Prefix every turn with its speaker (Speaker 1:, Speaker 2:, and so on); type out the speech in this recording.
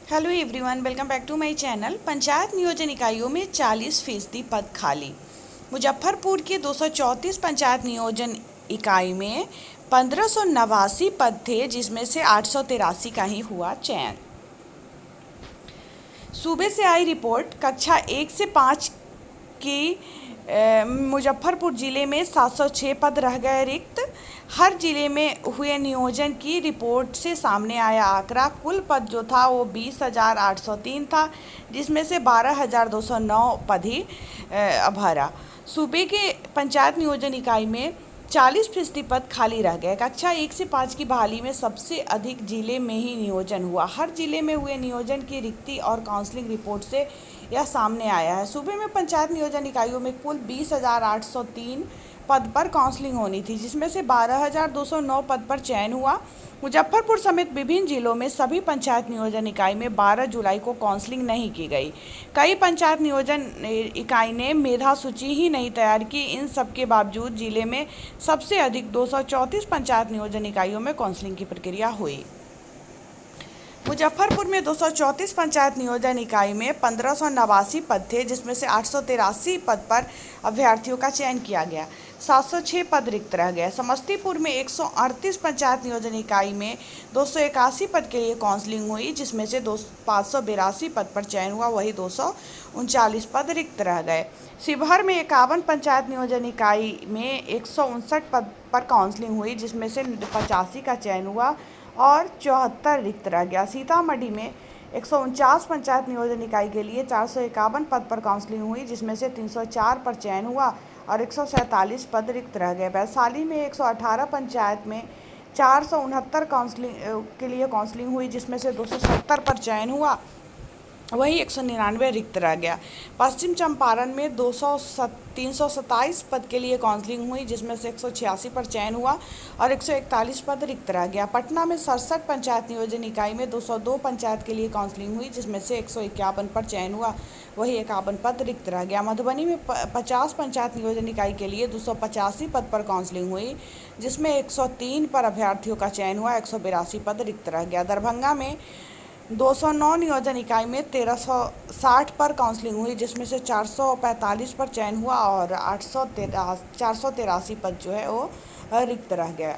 Speaker 1: Hello everyone, welcome back to my channel. Panchayat नियोजन इकाइयों में 40% पद खाली। मुजफ्फरपुर के 234 पंचायत नियोजन इकाई में 1589 पद थे, जिसमें से 883 का ही हुआ चयन। सूबे से आई रिपोर्ट, कक्षा 1 से 5 की मुजफ्फरपुर ज़िले में 706 पद रह गए रिक्त। हर ज़िले में हुए नियोजन की रिपोर्ट से सामने आया आंकड़ा, कुल पद जो था वो 20,803 था, जिसमें से 12,209 पद ही भरा। सूबे के पंचायत नियोजन इकाई में 40% पद खाली रह गए। कक्षा 1 से 5 की बहाली में सबसे अधिक जिले में ही नियोजन हुआ। हर जिले में हुए नियोजन की रिक्ति और काउंसलिंग रिपोर्ट से यह सामने आया है। सूबे में पंचायत नियोजन इकाइयों में कुल 20,803 पद पर काउंसलिंग होनी थी, जिसमें से 12,209 पद पर चयन हुआ। मुजफ्फरपुर समेत विभिन्न जिलों में सभी पंचायत नियोजन इकाई में 12 जुलाई को काउंसलिंग नहीं की गई। कई पंचायत नियोजन इकाई ने मेधा सूची ही नहीं तैयार की। इन सब के बावजूद जिले में सबसे अधिक 234 पंचायत नियोजन इकाइयों में काउंसलिंग की प्रक्रिया हुई। मुजफ्फरपुर में 234 पंचायत नियोजन इकाई में 1589 पद थे, जिसमें से 883 पद पर अभ्यर्थियों का चयन किया गया। 706 पद रिक्त रह गए। समस्तीपुर में 138 पंचायत नियोजन इकाई में 281 पद के लिए काउंसलिंग हुई, जिसमें से 582 पद पर चयन हुआ, वही 239 पद रिक्त रह गए। शिवहर में 51 पंचायत नियोजन इकाई में 159 पद पर काउंसलिंग हुई, जिसमें से 85 का चयन हुआ और 74 रिक्त रह गया। सीतामढ़ी में 149 पंचायत नियोजन इकाई के लिए 451 पद पर काउंसलिंग हुई, जिसमें से 304 पर चयन हुआ और 147 पद रिक्त रह गए। वैशाली में 118 पंचायत में 469 काउंसलिंग के लिए काउंसलिंग हुई, जिसमें से 270 पर चयन हुआ, वही 199 रिक्त रह गया। पश्चिम चंपारण में 327 पद के लिए काउंसलिंग हुई, जिसमें से 186 पर चयन हुआ और 141 पद रिक्त रह गया। पटना में 67 पंचायत नियोजन इकाई में 202 पंचायत के लिए काउंसलिंग हुई, जिसमें से 151 पर चयन हुआ, वही 51 पद रिक्त रह गया। मधुबनी में 50 पंचायत नियोजन इकाई के लिए 285 पद पर काउंसलिंग हुई, जिसमें 103 पर अभ्यर्थियों का चयन हुआ, 182 पद रिक्त रह गया। दरभंगा में 209 नियोजन इकाई में 1360 पर काउंसलिंग हुई, जिसमें से 445 पर चयन हुआ और 483 पद जो है वो रिक्त रह गया।